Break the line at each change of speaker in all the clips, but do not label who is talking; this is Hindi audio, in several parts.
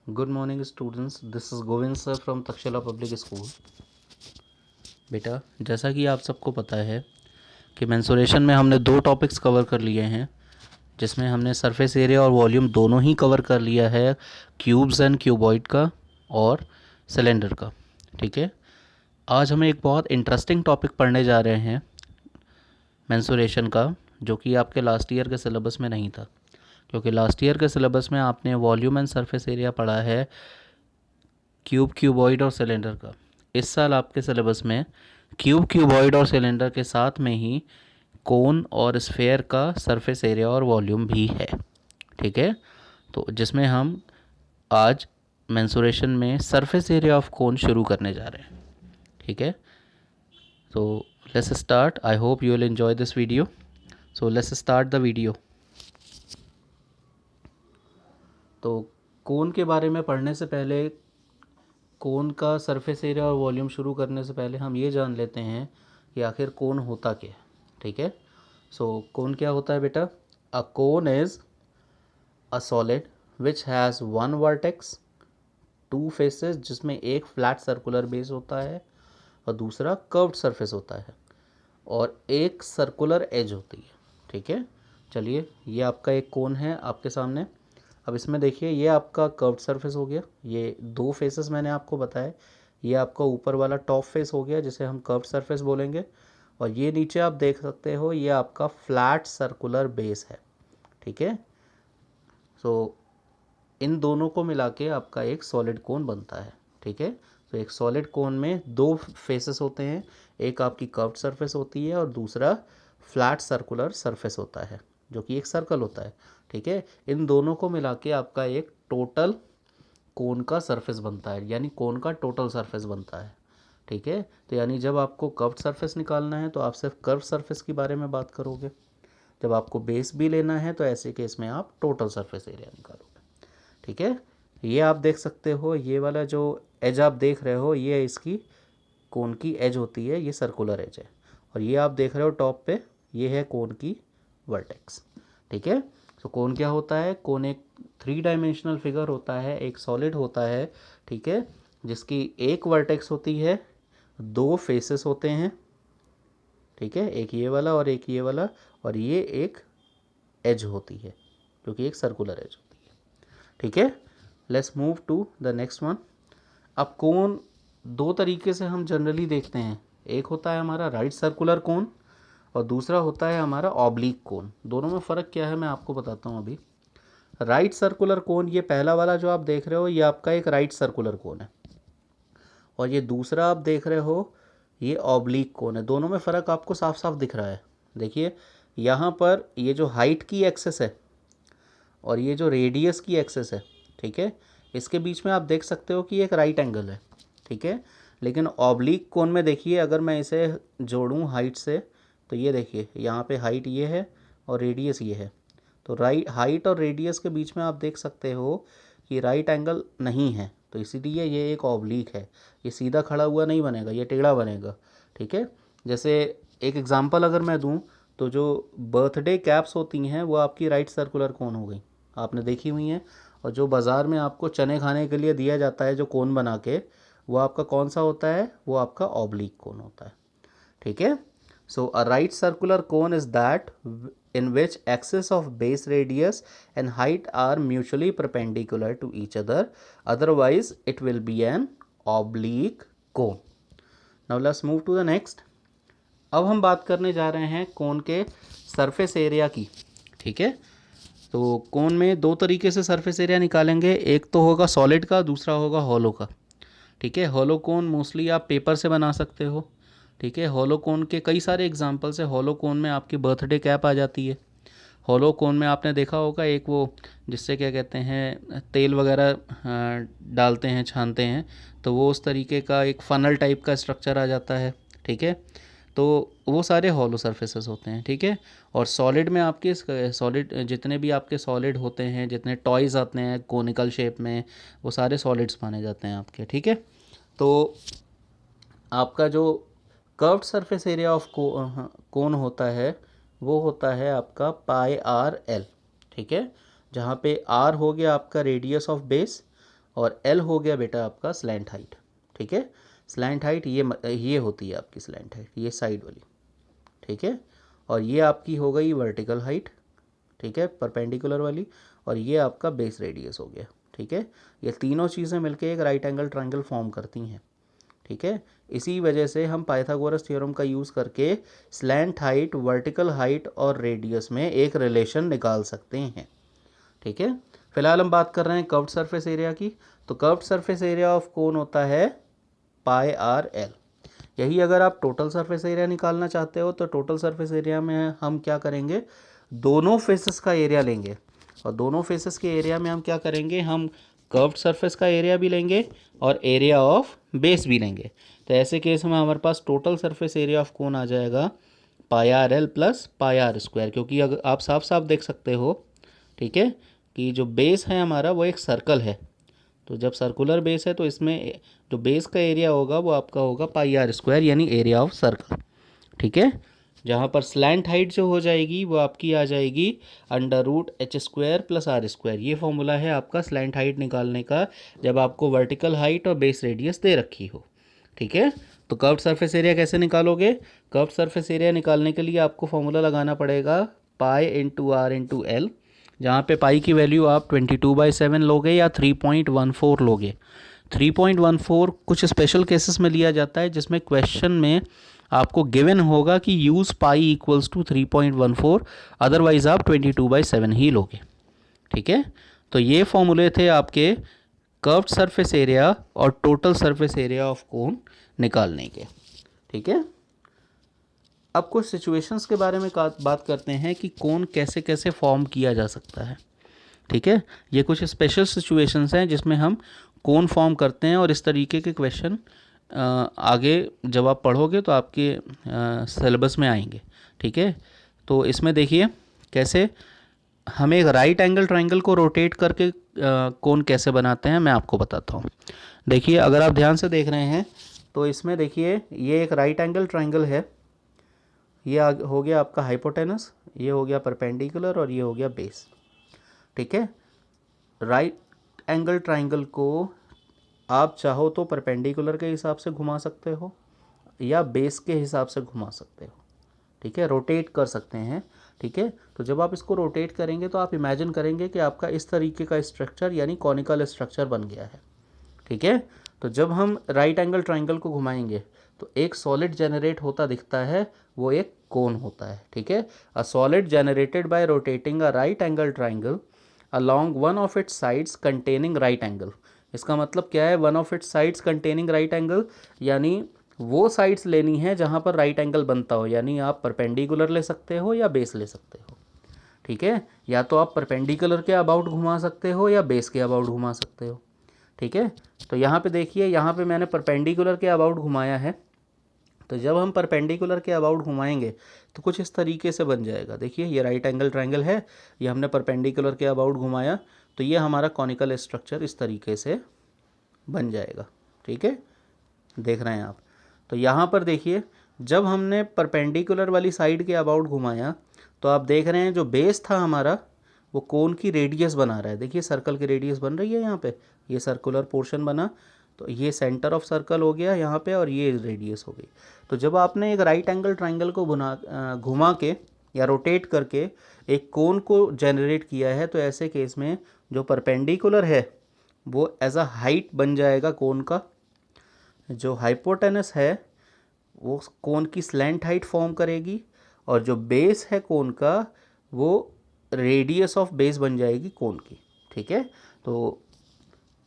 Good morning students, this is Govind sir from Takshashila public school. बेटा, जैसा कि आप सबको पता है कि मेंसुरेशन में हमने दो टॉपिक्स कवर कर लिए हैं, जिसमें हमने सरफेस एरिया और वॉल्यूम दोनों ही कवर कर लिया है, क्यूब्स एंड क्यूबॉइड का और सिलेंडर का। ठीक है, आज हम एक बहुत इंटरेस्टिंग टॉपिक पढ़ने जा रहे हैं मेंसुरेशन का, जो कि आपके लास्ट ईयर के सिलेबस में नहीं था, क्योंकि लास्ट ईयर के सिलेबस में आपने वॉल्यूम एंड सरफेस एरिया पढ़ा है क्यूबॉइड और सिलेंडर का। इस साल आपके सिलेबस में क्यूबॉइड और सिलेंडर के साथ में ही कोन और स्फेयर का सरफेस एरिया और वॉल्यूम भी है। ठीक है, तो जिसमें हम आज मेंसुरेशन में सरफेस एरिया ऑफ कोन शुरू करने जा रहे हैं। ठीक है, तो let's start. I hope you will enjoy this video. So let's start the video. तो कोन के बारे में पढ़ने से पहले, कोन का सरफेस एरिया और वॉल्यूम शुरू करने से पहले हम ये जान लेते हैं कि आखिर कोन होता क्या है। ठीक है, सो कोन क्या होता है बेटा? A cone is a solid which has one vertex, two faces, जिसमें एक फ्लैट सर्कुलर बेस होता है और दूसरा कर्व्ड सरफेस होता है, और एक सर्कुलर एज होती है। ठीक है, चलिए, ये आपका एक कोन है आपके सामने। अब इसमें देखिए, ये आपका कर्व्ड सरफेस हो गया, ये दो फेसेस मैंने आपको बताया। ये आपका ऊपर वाला टॉप फेस हो गया, जिसे हम कर्व्ड सरफेस बोलेंगे, और ये नीचे आप देख सकते हो, ये आपका फ्लैट सर्कुलर बेस है। ठीक है, सो इन दोनों को मिला के आपका एक सॉलिड कोन बनता है। ठीक है, तो एक सॉलिड कोन में दो फेसेस होते हैं, एक आपकी कर्व्ड सरफेस होती है और दूसरा फ्लैट सर्कुलर सरफेस होता है, जो कि एक सर्कल होता है। ठीक है, इन दोनों को मिला के आपका एक टोटल कोन का सरफेस बनता है, यानी कोन का टोटल सरफेस बनता है। ठीक है, तो यानी जब आपको कर्व्ड सरफेस निकालना है तो आप सिर्फ कर्व सरफेस के बारे में बात करोगे, जब आपको बेस भी लेना है तो ऐसे केस में आप टोटल सरफेस एरिया निकालोगे। ठीक है, ये आप देख सकते हो, ये वाला जो एज आप देख रहे हो, ये इसकी कोन की एज होती है, ये सर्कुलर एज है, और ये आप देख रहे हो टॉप पे, ये है कोन की वर्टेक्स। ठीक है, तो कोन क्या होता है? कोन एक थ्री डायमेंशनल फिगर होता है, एक सॉलिड होता है। ठीक है, जिसकी एक वर्टेक्स होती है, दो फेसेस होते हैं। ठीक है, एक ये वाला और एक ये वाला, और ये एक एज होती है, जो कि एक सर्कुलर एज होती है। ठीक है, let's move to the next one. अब कोन दो तरीके से हम जनरली देखते हैं, एक होता है हमारा राइट सर्कुलर कोन और दूसरा होता है हमारा ऑब्लिक कोन। दोनों में फ़र्क क्या है मैं आपको बताता हूँ अभी। राइट सर्कुलर कोन, ये पहला वाला जो आप देख रहे हो, ये आपका एक राइट सर्कुलर कोन है, और ये दूसरा आप देख रहे हो, ये ऑब्लिक कोन है। दोनों में फ़र्क आपको साफ साफ दिख रहा है। देखिए, यहाँ पर ये जो हाइट की एक्सेस है और ये जो रेडियस की एक्सेस है, ठीक है, इसके बीच में आप देख सकते हो कि एक राइट एंगल है। ठीक है, लेकिन ऑब्लिक कोन में देखिए, अगर मैं इसे जोड़ूं हाइट से, तो ये देखिए, यहाँ पे हाइट ये है और रेडियस ये है, तो हाइट और रेडियस के बीच में आप देख सकते हो कि राइट एंगल नहीं है, तो इसीलिए ये एक ऑब्लिक है। ये सीधा खड़ा हुआ नहीं बनेगा, ये टेढ़ा बनेगा। ठीक है, जैसे एक एग्जांपल अगर मैं दूं, तो जो बर्थडे कैप्स होती हैं वो आपकी राइट सर्कुलर कोन हो गई, आपने देखी हुई हैं। और जो बाज़ार में आपको चने खाने के लिए दिया जाता है जो कोन बना के, वो आपका कौन सा होता है? वो आपका ऑब्लिक कोन होता है। ठीक है, so a right circular cone is that in which axis of base radius and height are mutually perpendicular to each other, otherwise it will be an oblique cone. Now let's move to the next. अब हम बात करने जा रहे हैं कोन के सरफेस एरिया की। ठीक है, तो कोन में दो तरीके से सरफेस एरिया निकालेंगे, एक तो होगा सॉलिड का, दूसरा होगा हॉलो का। ठीक है, हॉलो कोन मोस्टली आप पेपर से बना सकते हो। ठीक है, हॉलो कोन के कई सारे एग्जांपल्स है। हॉलो कोन में आपकी बर्थडे कैप आ जाती है। हॉलो कोन में आपने देखा होगा एक वो, जिससे क्या कहते हैं, तेल वगैरह डालते हैं, छानते हैं, तो वो उस तरीके का एक फनल टाइप का स्ट्रक्चर आ जाता है। ठीक है, तो वो सारे हॉलो सरफेसेस होते हैं। ठीक है, और सॉलिड में आपके सॉलिड जितने भी आपके सॉलिड होते हैं, जितने टॉयज़ आते हैं कोनिकल शेप में, वो सारे सॉलिड्स माने जाते हैं आपके। ठीक है, तो आपका जो कर्व्ड सरफेस एरिया ऑफ कोन होता है, वो होता है आपका पाई आर एल। ठीक है, जहाँ पे आर हो गया आपका रेडियस ऑफ बेस और एल हो गया बेटा आपका स्लैंट हाइट। ठीक है, स्लैंट हाइट ये होती है आपकी स्लैंट हाइट, ये साइड वाली। ठीक है, और ये आपकी हो गई वर्टिकल हाइट। ठीक है, परपेंडिकुलर वाली। और ये आपका बेस रेडियस हो गया। ठीक है, ये तीनों चीज़ें मिलके एक राइट एंगल ट्रायंगल फॉर्म करती हैं। ठीक है, इसी वजह से हम पाइथागोरस थ्योरम का यूज़ करके स्लैंट हाइट, वर्टिकल हाइट और रेडियस में एक रिलेशन निकाल सकते हैं। ठीक है, फिलहाल हम बात कर रहे हैं कर्व्ड सरफेस एरिया की। तो कर्व्ड सरफेस एरिया ऑफ कोन होता है पाई आर एल। यही अगर आप टोटल सरफेस एरिया निकालना चाहते हो तो टोटल सरफेस एरिया में हम क्या करेंगे, दोनों फेसेस का एरिया लेंगे। और दोनों फेसेस के एरिया में हम क्या करेंगे, हम कर्व्ड सरफेस का एरिया भी लेंगे और एरिया ऑफ बेस भी लेंगे। तो ऐसे केस में हमारे पास total surface area of cone आ जाएगा pi r l plus pi r square. क्योंकि अगर आप साफ साफ देख सकते हो, ठीक है, कि जो बेस है हमारा वो एक सर्कल है। तो जब सर्कुलर बेस है तो इसमें जो बेस का एरिया होगा वो आपका होगा पाई आर स्क्वायर, यानी एरिया ऑफ सर्कल। ठीक है, जहाँ पर स्लैंट हाइट जो हो जाएगी वो आपकी आ जाएगी under root H square plus R square. ये फॉर्मूला है आपका स्लैंट हाइट निकालने का जब आपको वर्टिकल हाइट और बेस रेडियस दे रखी हो। ठीक है, तो कर्व्ड सरफेस एरिया कैसे निकालोगे, कर्व्ड सरफेस एरिया निकालने के लिए आपको फॉर्मूला लगाना पड़ेगा pi into R into L, जहाँ पे पाई की वैल्यू आप 22/7 लोगे या 3.14 लोगे। 3.14 कुछ स्पेशल केसेस में लिया जाता है जिसमें क्वेश्चन में आपको गिवन होगा कि use pi equals to 3.14, otherwise आप 22/7 ही लोगे। ठीक है, तो ये फॉर्मूले थे आपके कर्व्ड सरफेस एरिया और टोटल सरफेस एरिया ऑफ कोन निकालने के। ठीक है, अब कुछ सिचुएशंस के बारे में बात करते हैं कि कोन कैसे कैसे फॉर्म किया जा सकता है। ठीक है, ये कुछ स्पेशल सिचुएशंस हैं जिसमें हम कोन फॉर्म करते हैं और इस तरीके के क्वेश्चन आगे जब आप पढ़ोगे तो आपके सिलेबस में आएंगे। ठीक है, तो इसमें देखिए कैसे हम एक राइट एंगल ट्रायंगल को रोटेट करके कोन कैसे बनाते हैं मैं आपको बताता हूँ। देखिए, अगर आप ध्यान से देख रहे हैं तो इसमें देखिए ये एक राइट एंगल ट्रायंगल है। ये हो गया आपका हाइपोटेनस, ये हो गया परपेंडिकुलर और ये हो गया बेस। ठीक है, राइट एंगल ट्रायंगल को आप चाहो तो परपेंडिकुलर के हिसाब से घुमा सकते हो या बेस के हिसाब से घुमा सकते हो। ठीक है, रोटेट कर सकते हैं। ठीक है, तो जब आप इसको रोटेट करेंगे तो आप इमेजिन करेंगे कि आपका इस तरीके का स्ट्रक्चर यानी कॉनिकल स्ट्रक्चर बन गया है। ठीक है, तो जब हम राइट एंगल ट्रायंगल को घुमाएंगे तो एक सॉलिड जनरेट होता दिखता है, वो एक कोन होता है। ठीक है, a solid generated by rotating a right angle triangle along one of its sides containing right angle. इसका मतलब क्या है, one of its sides containing right angle, यानी वो साइड्स लेनी है जहाँ पर राइट एंगल बनता हो। यानी आप परपेंडिकुलर ले सकते हो या बेस ले सकते हो। ठीक है, या तो आप परपेंडिकुलर के अबाउट घुमा सकते हो या बेस के अबाउट घुमा सकते हो। ठीक है, तो यहाँ पे देखिए, यहाँ पे मैंने परपेंडिकुलर के अबाउट घुमाया है। तो जब हम परपेंडिकुलर के अबाउट घुमाएंगे तो कुछ इस तरीके से बन जाएगा। देखिए, ये राइट एंगल ट्रायंगल है, ये हमने परपेंडिकुलर के अबाउट घुमाया तो ये हमारा कॉनिकल स्ट्रक्चर इस तरीके से बन जाएगा। ठीक है, देख रहे हैं आप। तो यहाँ पर देखिए, जब हमने परपेंडिकुलर वाली साइड के अबाउट घुमाया तो आप देख रहे हैं जो बेस था हमारा वो कोन की रेडियस बना रहा है। देखिए, सर्कल की रेडियस बन रही है यहाँ पे, ये सर्कुलर पोर्शन बना, तो ये सेंटर ऑफ सर्कल हो गया यहाँ पे और ये रेडियस हो गई। तो जब आपने एक राइट एंगल ट्रायंगल को घुमा के या रोटेट करके एक कोन को जनरेट किया है तो ऐसे केस में जो परपेंडिकुलर है वो एज अ हाइट बन जाएगा कोन का, जो हाइपोटेनस है वो कोन की स्लैंट हाइट फॉर्म करेगी और जो बेस है कोन का वो रेडियस ऑफ बेस बन जाएगी कोन की। ठीक है, तो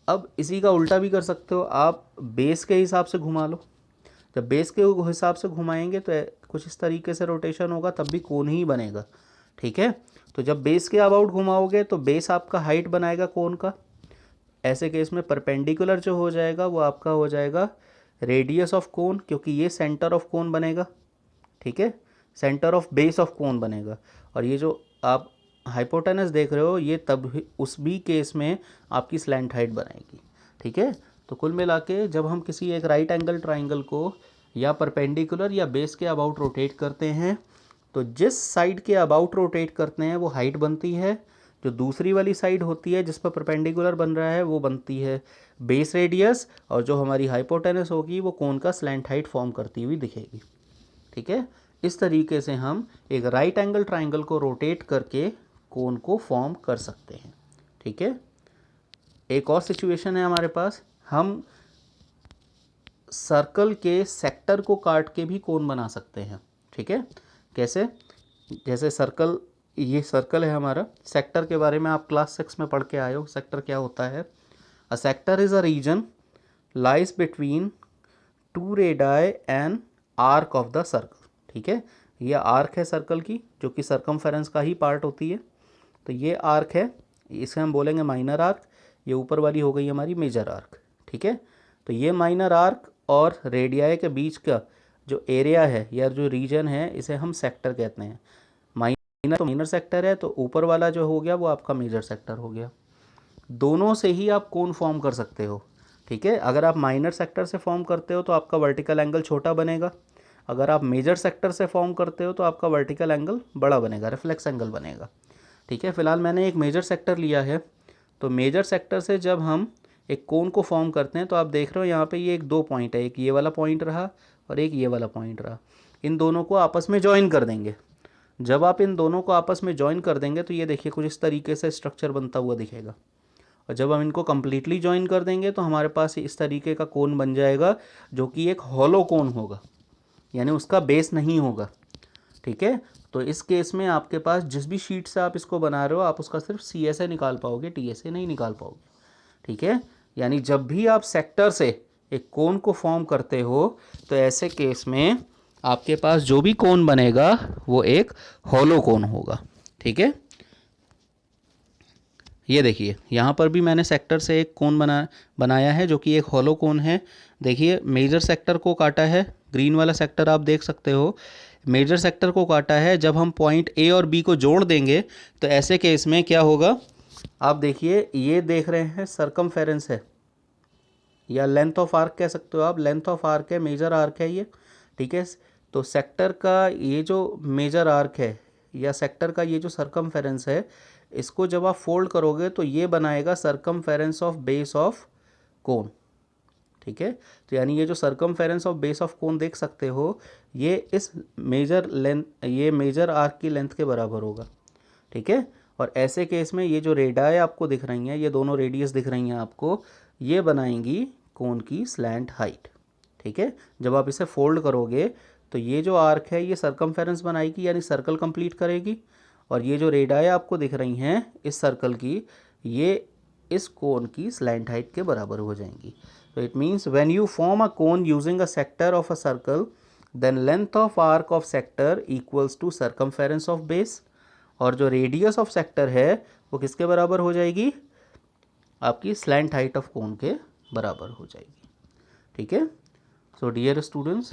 अब इसी का उल्टा भी कर सकते हो, आप बेस के हिसाब से घुमा लो। जब बेस के हिसाब से घुमाएंगे तो कुछ इस तरीके से रोटेशन होगा, तब भी कोन ही बनेगा। ठीक है, तो जब बेस के अबाउट घुमाओगे तो बेस आपका हाइट बनाएगा कोन का। ऐसे केस में परपेंडिकुलर जो हो जाएगा वो आपका हो जाएगा रेडियस ऑफ कोन, क्योंकि ये सेंटर ऑफ कोन बनेगा। ठीक है, centre of base of cone बनेगा। और ये जो आप हाइपोटेनस देख रहे हो ये तब उस भी केस में आपकी स्लैंट हाइट बनाएगी। ठीक है, तो कुल मिला के जब हम किसी एक राइट एंगल ट्रायंगल को या परपेंडिकुलर या बेस के अबाउट रोटेट करते हैं तो जिस साइड के अबाउट रोटेट करते हैं वो हाइट बनती है, जो दूसरी वाली साइड होती है जिस पर परपेंडिकुलर बन रहा है वो बनती है बेस रेडियस, और जो हमारी हाइपोटेनस होगी वो कोन का स्लैंट हाइट फॉर्म करती हुई दिखेगी। ठीक है, इस तरीके से हम एक राइट एंगल ट्राइंगल को रोटेट करके कोन को फॉर्म कर सकते हैं। ठीक है, एक और सिचुएशन है हमारे पास, हम सर्कल के सेक्टर को काट के भी कोन बना सकते हैं। ठीक है, कैसे? जैसे सर्कल, ये सर्कल है हमारा, सेक्टर के बारे में आप क्लास 6 में पढ़ के आए हो, सेक्टर क्या होता है। A sector is a reason lies between two radii and arc of the circle. ठीक है, ये आर्क है सर्कल की जो कि सर्कमफेरेंस का ही पार्ट होती है। तो ये आर्क है, इसे हम बोलेंगे माइनर आर्क। ये ऊपर वाली हो गई हमारी मेजर आर्क। ठीक है, तो ये माइनर आर्क और रेडियाई के बीच का जो एरिया है या जो रीजन है इसे हम सेक्टर कहते हैं। माइनर तो माइनर सेक्टर है, तो ऊपर वाला जो हो गया वो आपका मेजर सेक्टर हो गया। दोनों से ही आप कोन फॉर्म कर सकते हो। ठीक है, अगर आप माइनर सेक्टर से फॉर्म करते हो तो आपका वर्टिकल एंगल छोटा बनेगा, अगर आप मेजर सेक्टर से फॉर्म करते हो तो आपका वर्टिकल एंगल बड़ा बनेगा, रिफ्लेक्स एंगल बनेगा। ठीक है, फिलहाल मैंने एक मेजर सेक्टर लिया है, तो मेजर सेक्टर से जब हम एक कोन को फॉर्म करते हैं तो आप देख रहे हो यहाँ पे ये एक दो पॉइंट है, एक ये वाला पॉइंट रहा और एक ये वाला पॉइंट रहा। इन दोनों को आपस में ज्वाइन कर देंगे। जब आप इन दोनों को आपस में ज्वाइन कर देंगे तो ये देखिए कुछ इस तरीके से स्ट्रक्चर बनता हुआ दिखेगा, और जब हम इनको कम्प्लीटली ज्वाइन कर देंगे तो हमारे पास इस तरीके का कोन बन जाएगा जो कि एक हॉलो कोन होगा, यानी उसका बेस नहीं होगा। ठीक है, तो इस केस में आपके पास जिस भी शीट से आप इसको बना रहे हो आप उसका सिर्फ CSA निकाल पाओगे, TSA नहीं निकाल पाओगे। ठीक है, यानी जब भी आप सेक्टर से एक कोन को फॉर्म करते हो तो ऐसे केस में आपके पास जो भी कोन बनेगा वो एक हॉलो कोन होगा। ठीक है, ये देखिए यहाँ पर भी मैंने सेक्टर से एक कोन बनाया है जो कि एक हॉलो कोन है। देखिए मेजर सेक्टर को काटा है, ग्रीन वाला सेक्टर आप देख सकते हो, मेजर सेक्टर को काटा है। जब हम पॉइंट A और B को जोड़ देंगे तो ऐसे केस में क्या होगा, आप देखिए ये देख रहे हैं सर्कमफेरेंस है या लेंथ ऑफ आर्क कह सकते हो आप, लेंथ ऑफ आर्क है, मेजर आर्क है ये। ठीक है, तो सेक्टर का ये जो मेजर आर्क है या सेक्टर का ये जो सर्कमफेरेंस है, इसको जब आप फोल्ड करोगे तो ये बनाएगा circumference of base of cone. ठीक है, तो यानी ये जो circumference of base of cone देख सकते हो ये इस मेजर लेंथ, ये मेजर आर्क की लेंथ के बराबर होगा। ठीक है, और ऐसे केस में ये जो रेडाई आपको दिख रही हैं, ये दोनों रेडियस दिख रही हैं आपको, ये बनाएंगी कोन की स्लैंट हाइट। ठीक है, जब आप इसे फोल्ड करोगे तो ये जो आर्क है ये सर्कमफेरेंस बनाएगी यानी सर्कल कंप्लीट करेगी, और ये जो रेडाई आपको दिख रही हैं इस सर्कल की, ये इस कोन की स्लैंट हाइट के बराबर हो जाएंगी। तो it means when you form a cone using a sector of a circle then length of arc of sector equals to circumference of base, और जो रेडियस ऑफ सेक्टर है वो किसके बराबर हो जाएगी, आपकी स्लैंट हाइट ऑफ कोन के बराबर हो जाएगी। ठीक है, सो डियर स्टूडेंट्स,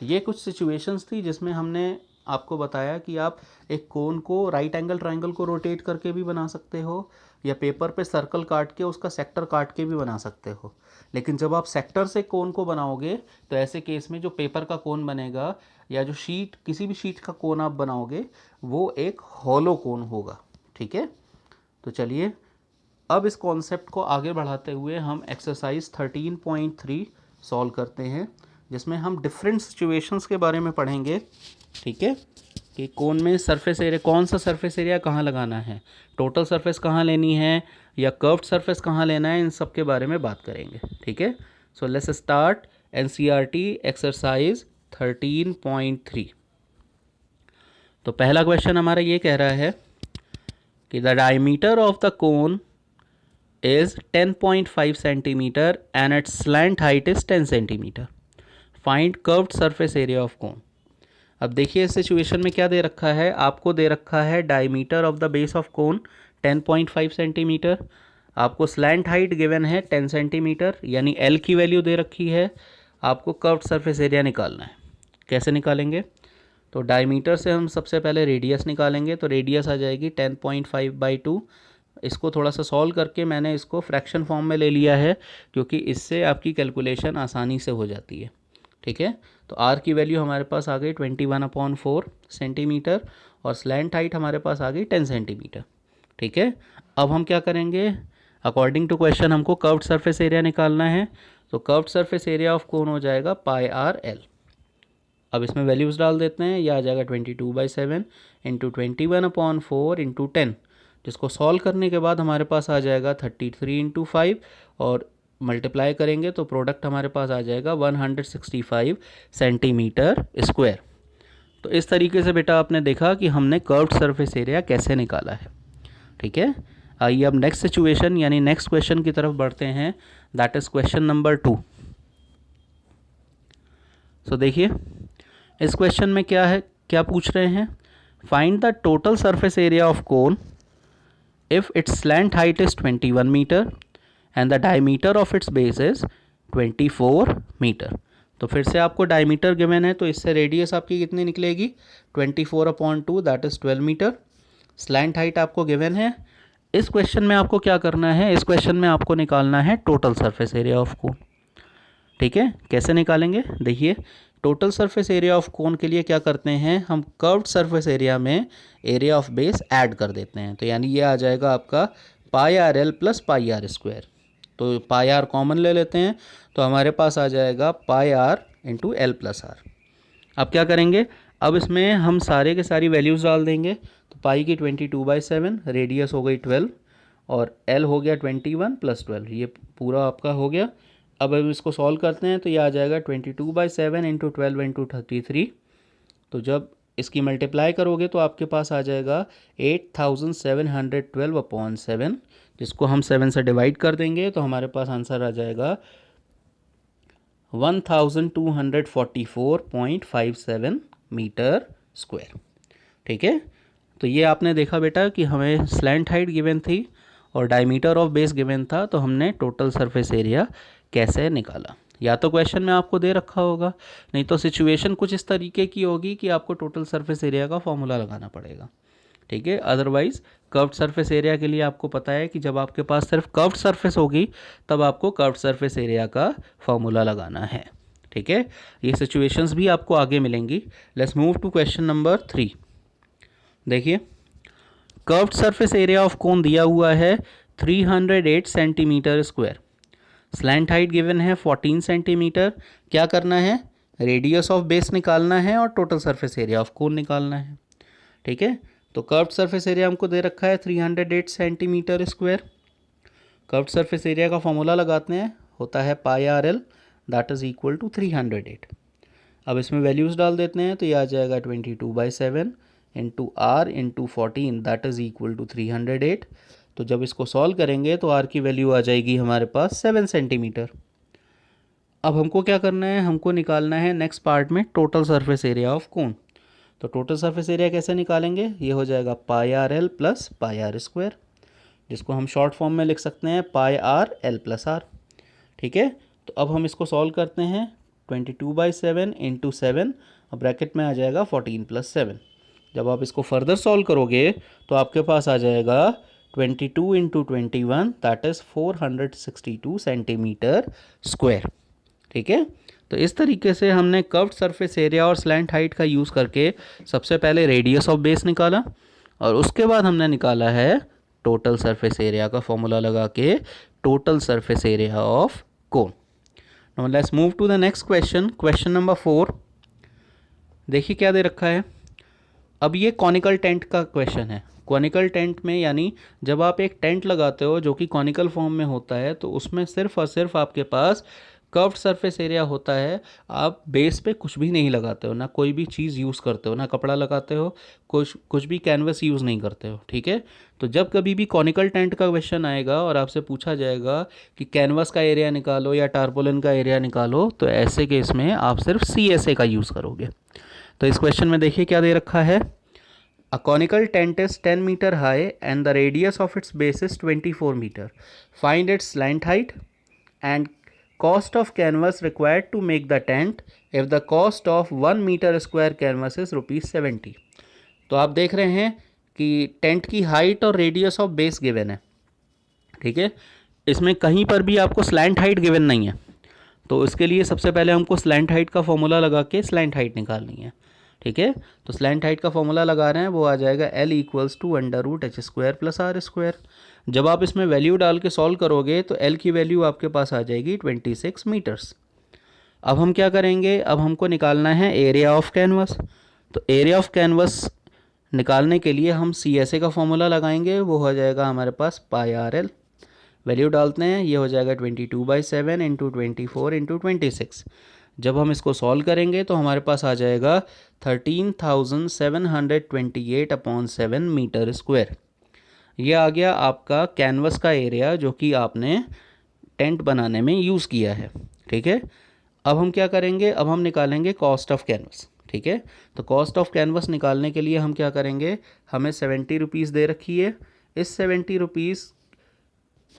ये कुछ सिचुएशंस थी जिसमें हमने आपको बताया कि आप एक कोन को, राइट एंगल ट्राइंगल को रोटेट करके भी बना सकते हो या पेपर पे सर्कल काट के उसका सेक्टर काट के भी बना सकते हो। लेकिन जब आप सेक्टर से कोन को बनाओगे तो ऐसे केस में जो पेपर का कोन बनेगा या जो शीट, किसी भी शीट का कोन आप बनाओगे वो एक हॉलो कोन होगा। ठीक है, तो चलिए अब इस कॉन्सेप्ट को आगे बढ़ाते हुए हम एक्सरसाइज 13.3 सॉल्व करते हैं, जिसमें हम डिफरेंट सिचुएशंस के बारे में पढ़ेंगे। ठीक है, कि कोन में सरफेस एरिया, कौन सा सरफेस एरिया कहाँ लगाना है, टोटल सरफेस कहाँ लेनी है या कर्व्ड सरफेस कहाँ लेना है, इन सब के बारे में बात करेंगे। ठीक है, so let's start NCERT exercise 13.3। तो पहला क्वेश्चन हमारा ये कह रहा है कि the diameter of the cone is 10.5 centimeter and its slant height is 10 centimeter. Find curved surface area of cone. अब देखिए इस सिचुएशन में क्या दे रखा है, आपको दे रखा है diameter of the base of cone 10.5 centimetre, आपको स्लैंट हाइट गिवन है 10 सेंटीमीटर यानी L की वैल्यू दे रखी है, आपको कर्व्ड सरफेस एरिया निकालना है। कैसे निकालेंगे, तो डायमीटर से हम सबसे पहले रेडियस निकालेंगे, तो रेडियस आ जाएगी 10.5/2। इसको थोड़ा सा सॉल्व करके मैंने इसको फ्रैक्शन फॉर्म में ले लिया है क्योंकि इससे आपकी कैलकुलेशन आसानी से हो जाती है। ठीक है, तो आर की वैल्यू हमारे पास आ गई 21/4 सेंटीमीटर और स्लैंट हाइट हमारे पास आ गई 10 सेंटीमीटर। ठीक है, अब हम क्या करेंगे, अकॉर्डिंग टू क्वेश्चन हमको कर्व्ड सरफेस एरिया निकालना है, तो कर्व्ड सरफेस एरिया ऑफ कोन हो जाएगा पाई आर एल। अब इसमें वैल्यूज़ डाल देते हैं, यह आ जाएगा 22/7 इंटू 21/4 इंटू 10, जिसको सॉल्व करने के बाद हमारे पास आ जाएगा 33/5 और मल्टीप्लाई करेंगे तो प्रोडक्ट हमारे पास आ जाएगा 165 सेंटीमीटर स्क्वायर। तो इस तरीके से बेटा आपने देखा कि हमने कर्व्ड सरफेस एरिया कैसे निकाला है। ठीक है, आइए अब नेक्स्ट सिचुएशन यानी नेक्स्ट क्वेश्चन की तरफ बढ़ते हैं, दैट इज क्वेश्चन नंबर 2। सो देखिए इस क्वेश्चन में क्या है, क्या पूछ रहे हैं, find the total surface area of cone if its slant height is 21 metre and the diameter of its base is 24 metre. तो फिर से आपको डायमीटर गिवन है, तो इससे रेडियस आपकी कितनी निकलेगी, 24/2 that is 12 metre. Slant height आपको गिवन है। इस क्वेश्चन में आपको क्या करना है, इस क्वेश्चन में आपको निकालना है total surface area of cone. ठीक है, कैसे निकालेंगे, देखिए total surface area of cone के लिए क्या करते हैं, हम कर्व्ड सरफेस एरिया में एरिया ऑफ बेस ऐड कर देते हैं। तो यानी ये आ जाएगा आपका pi r l plus pi r square. तो पाई आर कॉमन ले लेते हैं, तो हमारे पास आ जाएगा pi r into l plus r. अब क्या करेंगे, अब इसमें हम सारे के सारी वैल्यूज़ डाल देंगे। तो पाई की 22/7, रेडियस हो गई 12 और एल हो गया 21 प्लस 12, ये पूरा आपका हो गया। अब इसको सॉल्व करते हैं तो ये आ जाएगा 22/7 इंटू 12 इंटू 33। तो जब इसकी मल्टीप्लाई करोगे तो आपके पास आ जाएगा 8712/7, जिसको हम 7 से डिवाइड कर देंगे तो हमारे पास आंसर आ जाएगा 1244.57 मीटर स्क्वायर। ठीक है, तो ये आपने देखा बेटा कि हमें स्लैंट हाइट गिवन थी और डायमीटर ऑफ बेस गिवन था, तो हमने टोटल सरफेस एरिया कैसे निकाला। या तो क्वेश्चन में आपको दे रखा होगा, नहीं तो सिचुएशन कुछ इस तरीके की होगी कि आपको टोटल सरफेस एरिया का फॉर्मूला लगाना पड़ेगा। ठीक है, अदरवाइज कर्व्ड सरफेस एरिया के लिए आपको पता है कि जब आपके पास सिर्फ कर्व्ड सरफेस होगी तब आपको कर्व्ड सरफेस एरिया का फॉर्मूला लगाना है। ठीक है, ये सिचुएशंस भी आपको आगे मिलेंगी। Let's move to question number 3। देखिए curved surface area of cone दिया हुआ है 308 centimetre square, slant height given है 14 सेंटीमीटर। क्या करना है, रेडियस ऑफ बेस निकालना है और टोटल सरफेस एरिया ऑफ कोन निकालना है। ठीक है, तो कर्व्ड सरफेस एरिया हमको दे रखा है 308 centimetre square. Curved surface area का फॉर्मूला लगाते हैं, होता है pi r l that is equal to 308। अब इसमें वैल्यूज़ डाल देते हैं तो ये आ जाएगा 22/7 into R into 14 that is equal to 308। तो जब इसको सॉल्व करेंगे तो आर की वैल्यू आ जाएगी हमारे पास 7 सेंटीमीटर। अब हमको क्या करना है, हमको निकालना है नेक्स्ट पार्ट में total surface area of cone. तो टोटल सरफेस एरिया कैसे निकालेंगे, ये हो जाएगा pi r l plus pi r square, जिसको हम शॉर्ट फॉर्म में लिख सकते हैं pi r l plus r. ठीक है, तो अब हम इसको सॉल्व करते हैं, 22/7 इंटू 7 और ब्रैकेट में आ जाएगा 14 प्लस 7। जब आप इसको फर्दर सॉल्व करोगे तो आपके पास आ जाएगा 22 into 21 that is 462 centimetre square. ठीक है, तो इस तरीके से हमने कर्व्ड सरफेस एरिया और स्लैंट हाइट का यूज़ करके सबसे पहले रेडियस ऑफ बेस निकाला और उसके बाद हमने निकाला है टोटल सरफेस एरिया का फॉर्मूला लगा के total surface area of cone. Now let's move to the next question, question number 4। देखिए क्या दे रखा है, अब ये कॉनिकल टेंट का क्वेश्चन है। कॉनिकल टेंट में यानी जब आप एक टेंट लगाते हो जो कि कॉनिकल फॉर्म में होता है तो उसमें सिर्फ और सिर्फ आपके पास कर्व्ड सरफेस एरिया होता है। आप बेस पे कुछ भी नहीं लगाते हो, ना कोई भी चीज़ यूज़ करते हो, ना कपड़ा लगाते हो, कुछ भी कैनवस यूज़ नहीं करते हो। ठीक है, तो जब कभी भी कॉनिकल टेंट का क्वेश्चन आएगा और आपसे पूछा जाएगा कि कैनवस का एरिया निकालो या टारपोलिन का एरिया निकालो, तो ऐसे केस में आप सिर्फ CSA का यूज़ करोगे। तो इस क्वेश्चन में देखिए क्या दे रखा है, A conical tent is 10 meter high and the radius of its base is 24 meter. Find its slant height and cost of canvas required to make the tent if the cost of 1 meter square canvas is ₹70. तो आप देख रहे हैं कि टेंट की हाइट और रेडियस ऑफ बेस गिवन है। ठीक है, इसमें कहीं पर भी आपको स्लैंट हाइट गिवन नहीं है, तो इसके लिए सबसे पहले हमको स्लैंट हाइट का फॉर्मूला लगा के स्लैंट हाइट निकालनी है। ठीक है, तो स्लैंट हाइट का फॉर्मूला लगा रहे हैं, वो आ जाएगा L equals to √h² plus r²। जब आप इसमें वैल्यू डाल के सॉल्व करोगे तो L की वैल्यू आपके पास आ जाएगी 26 मीटर्स। अब हम क्या करेंगे, अब हमको निकालना है एरिया ऑफ कैनवस। तो एरिया ऑफ कैनवस निकालने के लिए हम CSA का फॉर्मूला लगाएंगे, वो हो जाएगा हमारे पास πRL। वैल्यू डालते हैं, ये हो जाएगा 22/7 इंटू 24 इंटू 26। जब हम इसको सॉल्व करेंगे तो हमारे पास आ जाएगा 13,728/7 मीटर स्क्वायर। ये आ गया आपका कैनवस का एरिया जो कि आपने टेंट बनाने में यूज़ किया है। ठीक है, अब हम क्या करेंगे, अब हम निकालेंगे कॉस्ट ऑफ कैनवस। ठीक है, तो कॉस्ट ऑफ कैनवस निकालने के लिए हम क्या करेंगे, हमें 70 रुपीज़ दे रखी है, इस 70 रुपीज़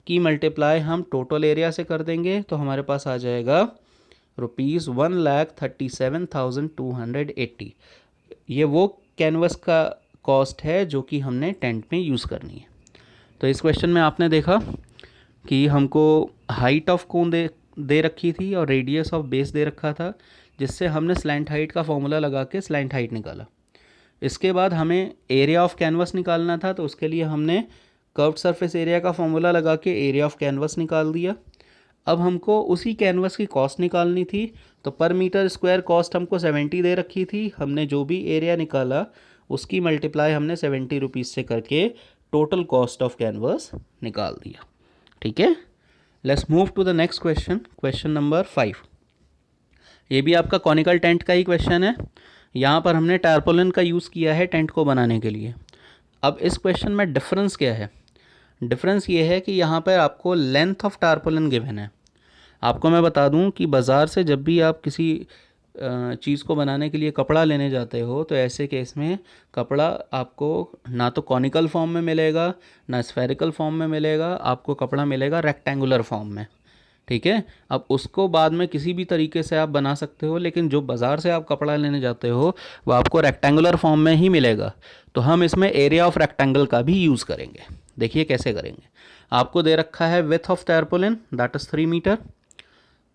की मल्टीप्लाई हम टोटल एरिया से कर देंगे तो हमारे पास आ जाएगा ₹1,37,280। ये वो कैनवस का कॉस्ट है जो कि हमने टेंट में यूज़ करनी है। तो इस क्वेश्चन में आपने देखा कि हमको हाइट ऑफ कोन दे रखी थी और रेडियस ऑफ बेस दे रखा था, जिससे हमने स्लैंट हाइट का फॉर्मूला लगा के स्लैंट हाइट निकाला। इसके बाद हमें एरिया ऑफ कैनवस निकालना था, तो उसके लिए हमने कर्व्ड सरफेस एरिया का फॉर्मूला लगा के एरिया ऑफ कैनवस निकाल दिया। अब हमको उसी कैनवस की कॉस्ट निकालनी थी, तो पर मीटर स्क्वायर कॉस्ट हमको 70 दे रखी थी। हमने जो भी एरिया निकाला उसकी मल्टीप्लाई हमने 70 रुपीज़ से करके टोटल कॉस्ट ऑफ कैनवस निकाल दिया। ठीक है, let's move to the next question, question number 5। ये भी आपका कॉनिकल टेंट का ही क्वेश्चन है। यहाँ पर हमने टारपोलिन का यूज़ किया है टेंट को बनाने के लिए। अब इस क्वेश्चन में डिफरेंस क्या है, डिफरेंस ये है कि यहाँ पर आपको लेंथ ऑफ टारपोलिन गिवन है। आपको मैं बता दूं कि बाज़ार से जब भी आप किसी चीज़ को बनाने के लिए कपड़ा लेने जाते हो तो ऐसे केस में कपड़ा आपको ना तो कॉनिकल फॉर्म में मिलेगा ना स्फेरिकल फॉर्म में मिलेगा, आपको कपड़ा मिलेगा रेक्टेंगुलर फॉर्म में। ठीक है, अब उसको बाद में किसी भी तरीके से आप बना सकते हो, लेकिन जो बाज़ार से आप कपड़ा लेने जाते हो वो आपको रेक्टेंगुलर फॉर्म में ही मिलेगा। तो हम इसमें एरिया ऑफ रेक्टेंगल का भी यूज़ करेंगे। देखिए कैसे करेंगे। आपको दे रखा है width of tarpaulin that is 3 metre,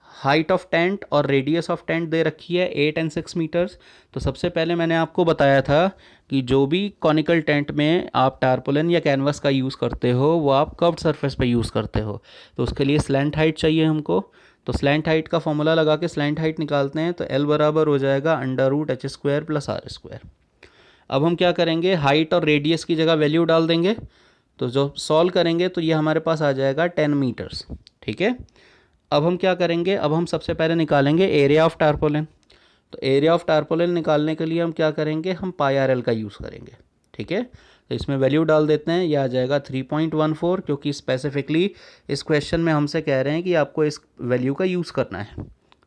height of tent और रेडियस ऑफ टेंट दे रखी है 8 एंड 6 मीटर्स। तो सबसे पहले मैंने आपको बताया था कि जो भी कॉनिकल टेंट में आप टारपोलिन या कैनवस का यूज़ करते हो वो आप कर्व्ड सरफेस पे यूज़ करते हो, तो उसके लिए स्लैंट हाइट चाहिए हमको। तो स्लैंट हाइट का फॉर्मूला लगा के स्लैंट हाइट निकालते हैं, तो L बराबर हो जाएगा √h² प्लस r²। अब हम क्या करेंगे, हाइट और रेडियस की जगह वैल्यू डाल देंगे, तो जो सॉल्व करेंगे तो ये हमारे पास आ जाएगा 10 मीटर्स। ठीक है, अब हम क्या करेंगे, अब हम सबसे पहले निकालेंगे एरिया ऑफ टारपोलिन। तो एरिया ऑफ टारपोलिन निकालने के लिए हम क्या करेंगे, हम πRL का यूज़ करेंगे। ठीक है, तो इसमें वैल्यू डाल देते हैं, यह आ जाएगा 3.14, क्योंकि स्पेसिफिकली इस क्वेश्चन में हमसे कह रहे हैं कि आपको इस वैल्यू का यूज़ करना है।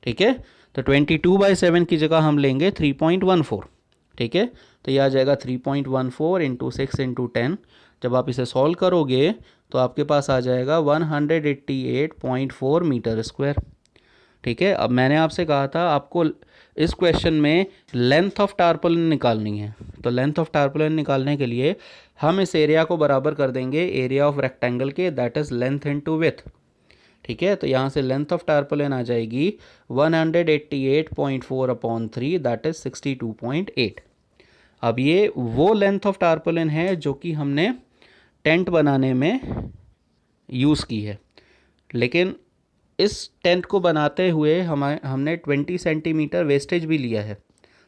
ठीक है, तो 22/7 की जगह हम लेंगे 3.14। ठीक है, तो यह आ जाएगा 3.14 इंटू 6 इंटू 10। जब आप इसे सॉल्व करोगे तो आपके पास आ जाएगा 188.4 मीटर स्क्वायर। ठीक है, अब मैंने आपसे कहा था आपको इस क्वेश्चन में लेंथ ऑफ टारपोलिन निकालनी है, तो लेंथ ऑफ टारपोलिन निकालने के लिए हम इस एरिया को बराबर कर देंगे एरिया ऑफ रेक्टेंगल के, that is length into width. ठीक है, तो यहाँ से लेंथ ऑफ टारपोलिन आ जाएगी 188.4/3 दैट इज़ 62.8। अब ये वो लेंथ ऑफ टारपोलिन है जो कि हमने टेंट बनाने में यूज़ की है, लेकिन इस टेंट को बनाते हुए हमने 20 सेंटीमीटर वेस्टेज भी लिया है।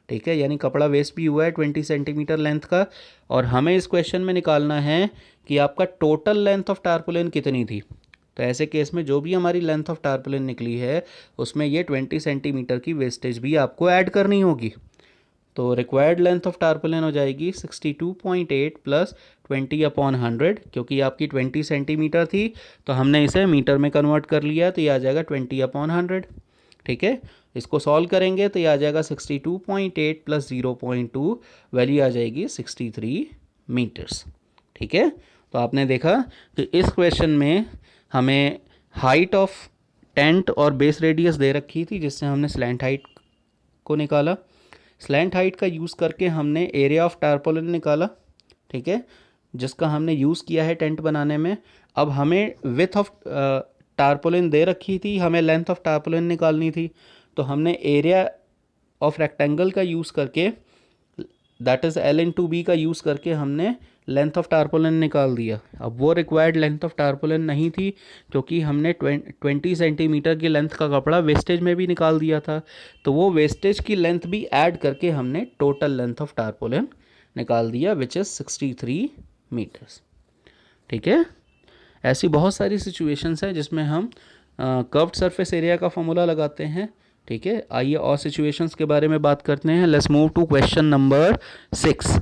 ठीक है, यानी कपड़ा वेस्ट भी हुआ है 20 सेंटीमीटर लेंथ का। और हमें इस क्वेश्चन में निकालना है कि आपका टोटल लेंथ ऑफ टारपोलिन कितनी थी। तो ऐसे केस में जो भी हमारी लेंथ ऑफ टारपोलिन निकली है उसमें ये 20 सेंटीमीटर की वेस्टेज भी आपको ऐड करनी होगी। तो रिक्वायर्ड लेंथ ऑफ टारपोलिन हो जाएगी 62.8 प्लस 20/100, क्योंकि आपकी 20 सेंटीमीटर थी तो हमने इसे मीटर में कन्वर्ट कर लिया, तो ये आ जाएगा 20/100। ठीक है, इसको सॉल्व करेंगे तो ये आ जाएगा 62.8 प्लस 0.2, वैल्यू आ जाएगी 63 मीटर्स। ठीक है, तो आपने देखा कि इस क्वेश्चन में हमें हाइट ऑफ टेंट और बेस रेडियस दे रखी थी, जिससे हमने स्लैंट हाइट को निकाला। स्लैंट हाइट का यूज़ करके हमने एरिया ऑफ टारपोलिन निकाला। ठीक है, जिसका हमने यूज़ किया है टेंट बनाने में। अब हमें विथ ऑफ टारपोलिन दे रखी थी, हमें लेंथ ऑफ टारपोलिन निकालनी थी, तो हमने एरिया ऑफ रेक्टेंगल का यूज़ करके that is L into B का यूज़ करके हमने लेंथ ऑफ टारपोलिन निकाल दिया। अब वो रिक्वायर्ड लेंथ ऑफ टारपोलिन नहीं थी क्योंकि हमने 20 सेंटीमीटर की लेंथ का कपड़ा वेस्टेज में भी निकाल दिया था, तो वो वेस्टेज की लेंथ भी ऐड करके हमने टोटल लेंथ ऑफ टारपोलिन निकाल दिया विच इज़ 63 मीटर्स। ठीक है, ऐसी बहुत सारी सिचुएशंस हैं जिसमें हम कर्व्ड सरफेस एरिया का फॉर्मूला लगाते हैं। ठीक है, आइए और सिचुएशंस के बारे में बात करते हैं। Let's move to question number 6।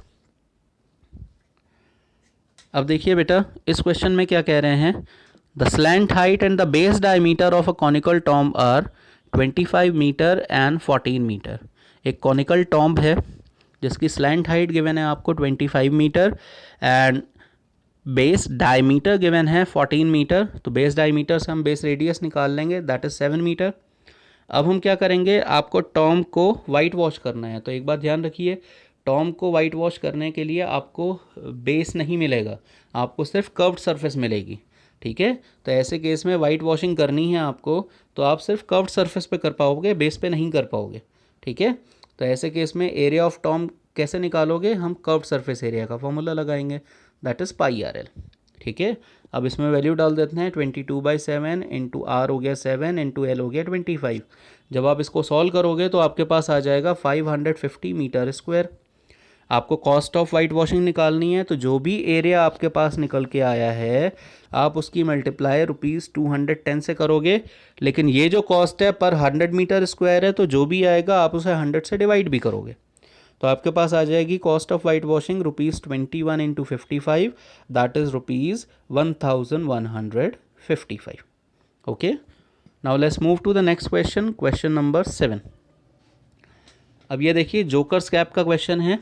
अब देखिए बेटा, इस क्वेश्चन में क्या कह रहे हैं, the slant height and the base diameter of a conical tomb are 25 metre and 14 metre. एक कॉनिकल टॉम्ब है जिसकी स्लैंट हाइट गिवन है आपको 25 metre and base diameter given है 14 मीटर। तो बेस डायमीटर से हम बेस रेडियस निकाल लेंगे, दैट इज़ 7 मीटर। अब हम क्या करेंगे, आपको टॉम्ब को वाइट वॉश करना है। तो एक बात ध्यान रखिए, टॉम्ब को वाइट वॉश करने के लिए आपको बेस नहीं मिलेगा, आपको सिर्फ कर्व्ड सरफेस मिलेगी। ठीक है, तो ऐसे केस में वाइट वॉशिंग करनी है आपको तो आप सिर्फ कर्व्ड सरफेस पे कर पाओगे, बेस पे नहीं कर पाओगे। ठीक है, तो ऐसे केस में एरिया ऑफ टॉम्ब कैसे निकालोगे, हम कर्व्ड सरफेस एरिया का फॉर्मूला लगाएंगे, that is pi r L. ठीक है, अब इसमें वैल्यू डाल देते हैं, 22/7 इंटू आर हो गया 7 इंटू एल हो गया 25। जब आप इसको सॉल्व करोगे तो आपके पास आ जाएगा 550 मीटर स्क्वायर। आपको कॉस्ट ऑफ वाइट वॉशिंग निकालनी है, तो जो भी एरिया आपके पास निकल के आया है आप उसकी मल्टीप्लाई ₹210 से करोगे। लेकिन ये जो कॉस्ट है पर 100 मीटर स्क्वायर है, तो जो भी आएगा आप उसे 100 से डिवाइड भी करोगे, तो आपके पास आ जाएगी cost of white washing ₹21 into 55, that is ₹1155। Okay, now let's move to the next question, question number 7। अब ये देखिए, जोकर्स कैप का क्वेश्चन है।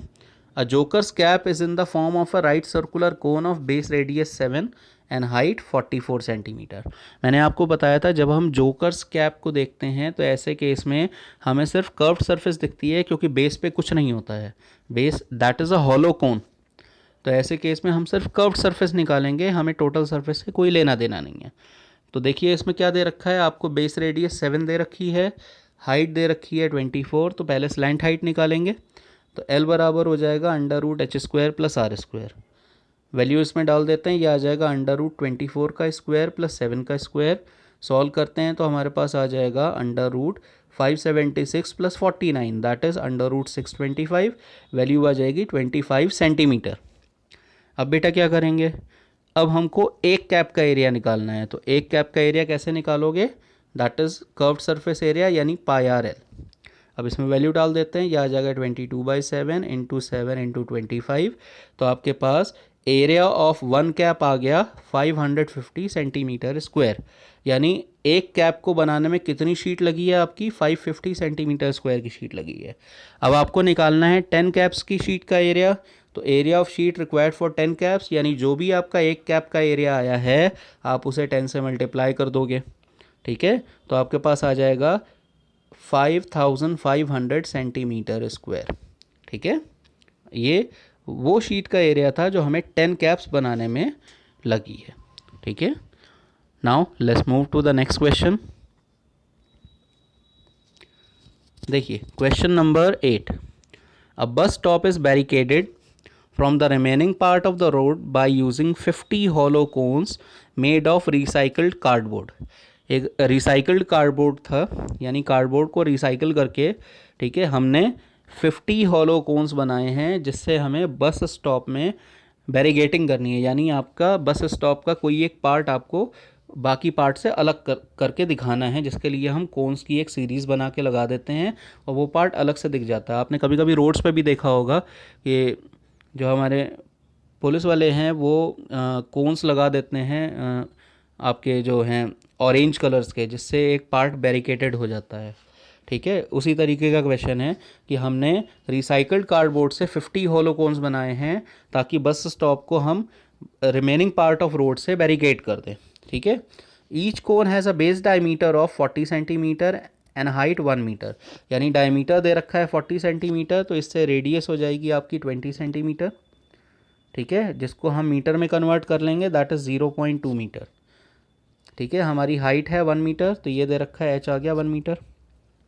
A jokers cap is in the form of a right circular cone of base radius 7 and height 44 centimetre. मैंने आपको बताया था जब हम जोकर्स कैप को देखते हैं तो ऐसे केस में हमें सिर्फ कर्व्ड सरफेस दिखती है क्योंकि बेस पे कुछ नहीं होता है, base that is a hollow cone. तो ऐसे केस में हम सिर्फ कर्व्ड सरफेस निकालेंगे, हमें टोटल सरफेस से कोई लेना देना नहीं है। तो देखिए इसमें क्या दे रखा है आपको, बेस रेडियस 7 दे रखी है, हाइट दे रखी है 24। तो पहले स्लैंट हाइट निकालेंगे, तो L बराबर हो जाएगा √h² प्लस r²। वैल्यू इसमें डाल देते हैं, ये आ जाएगा √24 का स्क्वायर प्लस 7 का स्क्वायर। सॉल्व करते हैं तो हमारे पास आ जाएगा √576 प्लस 49, दैट इज़ √625। वैल्यू आ जाएगी 25 सेंटीमीटर। अब बेटा क्या करेंगे, अब हमको एक कैप का एरिया निकालना है। तो एक कैप का एरिया कैसे निकालोगे, that is curved surface area यानी पाई आर एल। अब इसमें वैल्यू डाल देते हैं, यह आ जाएगा 22/7 इंटू 7 इंटू 25। तो आपके पास एरिया ऑफ वन कैप आ गया 550 सेंटीमीटर स्क्वायर। यानी एक कैप को बनाने में कितनी शीट लगी है आपकी, 550 सेंटीमीटर स्क्वायर की शीट लगी है। अब आपको निकालना है 10 कैप्स की शीट का एरिया। तो area of sheet required for 10 caps, यानी जो भी आपका एक कैप का एरिया आया है आप उसे 10 से मल्टीप्लाई कर दोगे। ठीक है, तो आपके पास आ जाएगा 5500 सेंटीमीटर स्क्वायर। ठीक है, ये वो शीट का एरिया था जो हमें 10 कैप्स बनाने में लगी है। ठीक है, now let's move to the next question. देखिए question number 8। A bus stop is barricaded from the remaining part of the road by using 50 hollow cones made of recycled cardboard। एक रिसाइकल्ड कार्डबोर्ड था, यानी कार्डबोर्ड को रिसाइकल करके, ठीक है, हमने 50 हॉलो कोन्स बनाए हैं जिससे हमें बस स्टॉप में बैरिगेटिंग करनी है। यानी आपका बस स्टॉप का कोई एक पार्ट आपको बाकी पार्ट से अलग करके दिखाना है, जिसके लिए हम कोन्स की एक सीरीज़ बना के लगा देते हैं और वो पार्ट अलग से दिख जाता है। आपने कभी कभी रोड्स पे भी देखा होगा कि जो हमारे पुलिस वाले हैं वो कोन्स लगा देते हैं आपके जो हैं ऑरेंज कलर्स के, जिससे एक पार्ट बैरिकेटेड हो जाता है। ठीक है, उसी तरीके का क्वेश्चन है कि हमने रिसाइकल्ड कार्डबोर्ड से 50 होलो कोन्स बनाए हैं ताकि बस स्टॉप को हम रिमेनिंग पार्ट ऑफ रोड से बैरिकेड कर दें। ठीक है, each cone has a base diameter of 40 centimetre and height 1 metre. यानी डायमीटर दे रखा है 40 सेंटीमीटर, तो इससे रेडियस हो जाएगी आपकी 20 सेंटीमीटर। ठीक है, जिसको हम मीटर में कन्वर्ट कर लेंगे, दैट इज़ 0.2 मीटर। ठीक है, हमारी हाइट है 1 मीटर, तो ये दे रखा है h आ गया 1 मीटर।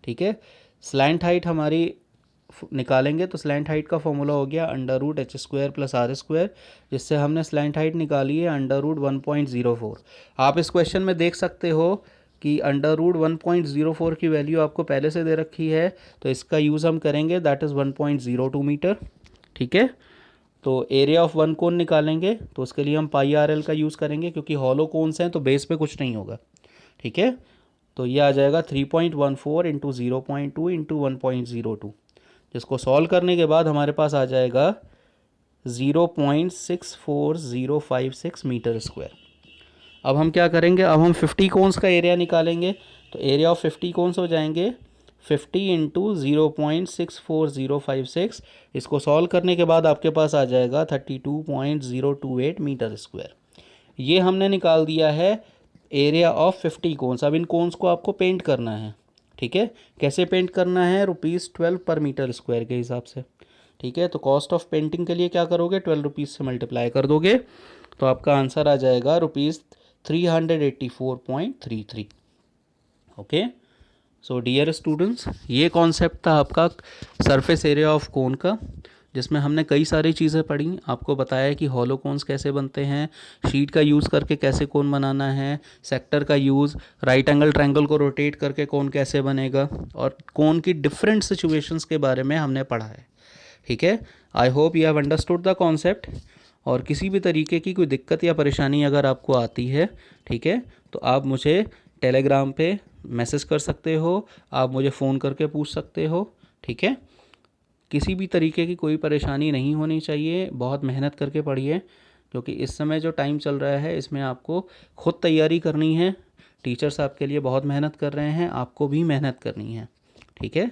ठीक है, स्लैंट हाइट हमारी निकालेंगे तो स्लैंट हाइट का फॉर्मूला हो गया √h² + r², जिससे हमने स्लैंट हाइट निकाली है √1.04। आप इस क्वेश्चन में देख सकते हो कि √1.04 की वैल्यू आपको पहले से दे रखी है, तो इसका यूज़ हम करेंगे, दैट इज़ 1.02 मीटर। ठीक है, तो एरिया ऑफ वन कोन निकालेंगे तो उसके लिए हम πr_l का यूज़ करेंगे, क्योंकि हॉलो कोन्स हैं तो बेस पे कुछ नहीं होगा। ठीक है, तो ये आ जाएगा 3.14 × 0.2 × 1.02, जिसको सॉल्व करने के बाद हमारे पास आ जाएगा 0.64056 मीटर स्क्वायर। अब हम क्या करेंगे, अब हम 50 कोन्स का एरिया निकालेंगे, तो एरिया ऑफ 50 कोन्स हो जाएंगे 50 × 0.64056। इसको सॉल्व करने के बाद आपके पास आ जाएगा 32.028 मीटर स्क्वायर। ये हमने निकाल दिया है एरिया ऑफ 50 कोन्स। अब इन कोन्स को आपको पेंट करना है। ठीक है, कैसे पेंट करना है, ₹12 पर मीटर स्क्वायर के हिसाब से। ठीक है, तो कॉस्ट ऑफ पेंटिंग के लिए क्या करोगे, 12 रुपीज़ से मल्टीप्लाई कर दोगे तो आपका आंसर आ जाएगा ₹384.33। ओके, सो डियर स्टूडेंट्स, ये कॉन्सेप्ट था आपका सरफेस एरिया ऑफ कोन का, जिसमें हमने कई सारी चीज़ें पढ़ी। आपको बताया कि हॉलो कोन्स कैसे बनते हैं, शीट का यूज़ करके कैसे कोन बनाना है, सेक्टर का यूज़, राइट एंगल ट्रायंगल को रोटेट करके कोन कैसे बनेगा, और कोन की डिफरेंट सिचुएशंस के बारे में हमने पढ़ा है। ठीक है, आई hope you have understood the concept. और किसी भी तरीके की कोई दिक्कत या परेशानी अगर आपको आती है, ठीक है, तो आप मुझे टेलीग्राम पे मैसेज कर सकते हो, आप मुझे फ़ोन करके पूछ सकते हो। ठीक है, किसी भी तरीके की कोई परेशानी नहीं होनी चाहिए। बहुत मेहनत करके पढ़िए, क्योंकि इस समय जो टाइम चल रहा है इसमें आपको खुद तैयारी करनी है। टीचर्स आपके लिए बहुत मेहनत कर रहे हैं, आपको भी मेहनत करनी है। ठीक है,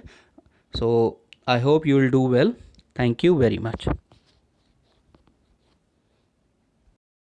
so I hope you will do well. Thank you very much.